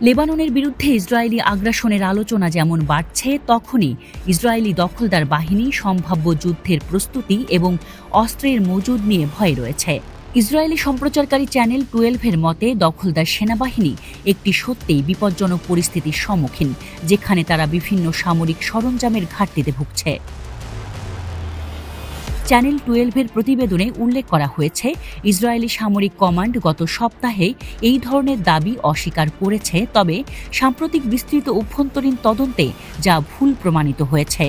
লেবাননের বিরুদ্ধে ইসরায়েলি আগ্রাসনের আলোচনা যেমন বাড়ছে, তখনই ইসরায়েলি দখলদার বাহিনী সম্ভাব্য যুদ্ধের প্রস্তুতি এবং অস্ত্রের মজুদ নিয়ে ভয় রয়েছে। ইসরায়েলি সম্প্রচারকারী চ্যানেল 12-এর মতে দখলদার সেনাবাহিনী একটি সত্যিই বিপজ্জনক পরিস্থিতির সম্মুখীন, যেখানে তারা বিভিন্ন সামরিক সরঞ্জামের ঘাটতিতে ভুগছে। চ্যানেল 12-এর প্রতিবেদনে উল্লেখ করা হয়েছে, ইসরায়েলি সামরিক কমান্ড গত সপ্তাহে এই ধরনের দাবি অস্বীকার করেছে, তবে সাম্প্রতিক বিস্তৃত অভ্যন্তরীণ তদন্তে যা ভুল প্রমাণিত হয়েছে।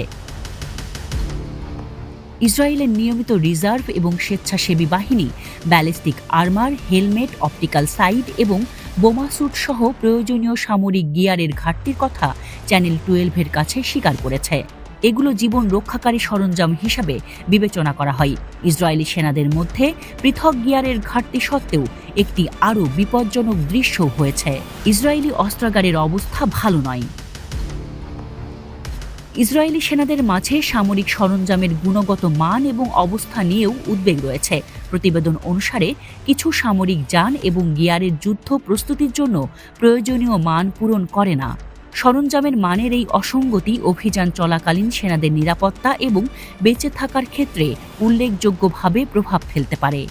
ইসরায়েলের নিয়মিত রিজার্ভ এবং স্বেচ্ছাসেবী বাহিনী ballistic armour, helmet, optical sight এবং বোমা স্যুট সহ প্রয়োজনীয় সামরিক গিয়ারের ঘাটতির কথা চ্যানেল 12-এর কাছে স্বীকার করেছে। এগুলো জীবন রক্ষাকারী সরঞ্জাম হিসাবে বিবেচনা করা হয়। ইসরায়েলি সেনাদের মধ্যে পৃথক গিয়ারের ঘাটতি সত্ত্বেও একটি আরও বিপজ্জনক দৃশ্য হয়েছে। ইসরায়েলি অস্ত্রাগারের অবস্থা ভালো নয়। ইসরায়েলি সেনাদের মাঝে সামরিক সরঞ্জামের গুণগত মান এবং অবস্থা নিয়েও উদ্বেগ রয়েছে। প্রতিবেদন অনুসারে কিছু সামরিক যান এবং গিয়ারের যুদ্ধ প্রস্তুতির জন্য প্রয়োজনীয় মান পূরণ করে না। সরঞ্জামের মানের এই অসঙ্গতি অভিযান চলাকালীন সেনাদের নিরাপত্তা এবং বেঁচে থাকার ক্ষেত্রে উল্লেখযোগ্যভাবে প্রভাব ফেলতে পারে।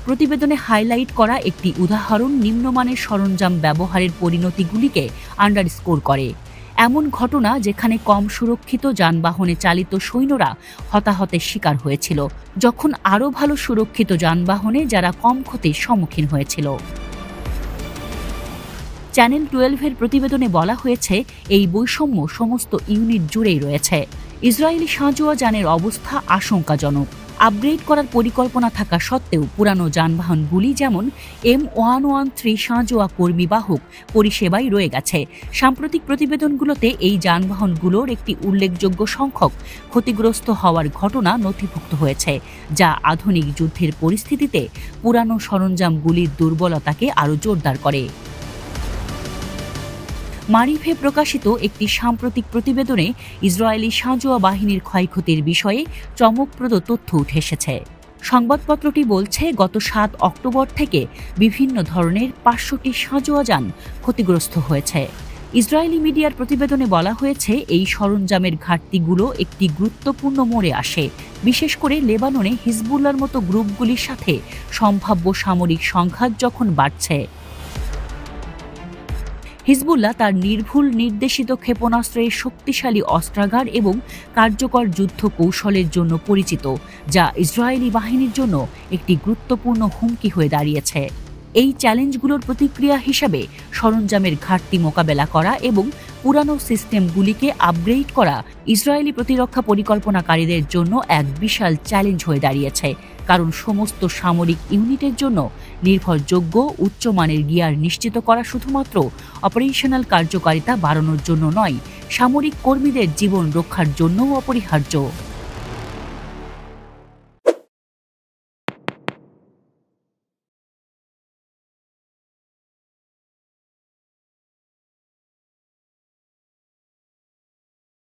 প্রতিবেদনে হাইলাইট করা একটি উদাহরণ নিম্নমানের সরঞ্জাম ব্যবহারের পরিণতিগুলিকে আন্ডারস্কোর করে। এমন ঘটনা যেখানে কম সুরক্ষিত যানবাহনে চালিত সৈন্যরা হতাহতের শিকার হয়েছিল, যখন আরও ভালো সুরক্ষিত যানবাহনে যারা কম ক্ষতির সম্মুখীন হয়েছিল। চ্যানেল 12-এর প্রতিবেদনে বলা হয়েছে, এই বৈষম্য সমস্ত ইউনিট জুড়েই রয়েছে। ইসরায়েলি সাঁজোয়া যানের অবস্থা আশঙ্কাজনক। আপগ্রেড করার পরিকল্পনা থাকা সত্ত্বেও পুরানো যানবাহনগুলি যেমন M113 সাঁজোয়া কর্মীবাহক পরিষেবায় রয়ে গেছে। সাম্প্রতিক প্রতিবেদনগুলোতে এই যানবাহনগুলোর একটি উল্লেখযোগ্য সংখ্যক ক্ষতিগ্রস্ত হওয়ার ঘটনা নথিভুক্ত হয়েছে, যা আধুনিক যুদ্ধের পরিস্থিতিতে পুরানো সরঞ্জামগুলির দুর্বলতাকে আরও জোরদার করে। মারিফে প্রকাশিত একটি সাম্প্রতিক প্রতিবেদনে ইসরায়েলি সাঁজোয়া বাহিনীর ক্ষয়ক্ষতির বিষয়ে চমকপ্রদ তথ্য উঠে এসেছে। সংবাদপত্রটি বলছে, গত 7 অক্টোবর থেকে বিভিন্ন ধরনের 500টি সাঁজোয়া যান ক্ষতিগ্রস্ত হয়েছে। ইসরায়েলি মিডিয়ার প্রতিবেদনে বলা হয়েছে, এই সরঞ্জামের ঘাটতিগুলো একটি গুরুত্বপূর্ণ মোড়ে আসে, বিশেষ করে লেবাননে হিজবুল্লাহর মতো গ্রুপগুলির সাথে সম্ভাব্য সামরিক সংঘাত যখন বাড়ছে। হিজবুল্লাহ তার নির্ভুল নির্দেশিত ক্ষেপণাস্ত্রের শক্তিশালী অস্ত্রাগার এবং কার্যকর যুদ্ধ কৌশলের জন্য পরিচিত, যা ইসরায়েলি বাহিনীর জন্য একটি গুরুত্বপূর্ণ হুমকি হয়ে দাঁড়িয়েছে। এই চ্যালেঞ্জগুলোর প্রতিক্রিয়া হিসাবে সরঞ্জামের ঘাটতি মোকাবেলা করা এবং পুরানো সিস্টেমগুলিকে আপগ্রেড করা ইসরায়েলি প্রতিরক্ষা পরিকল্পনাকারীদের জন্য এক বিশাল চ্যালেঞ্জ হয়ে দাঁড়িয়েছে, কারণ সমস্ত সামরিক ইউনিটের জন্য নির্ভরযোগ্য উচ্চমানের গিয়ার নিশ্চিত করা শুধুমাত্র অপারেশনাল কার্যকারিতা বাড়ানোর জন্য নয়, সামরিক কর্মীদের জীবন রক্ষার জন্যও অপরিহার্য।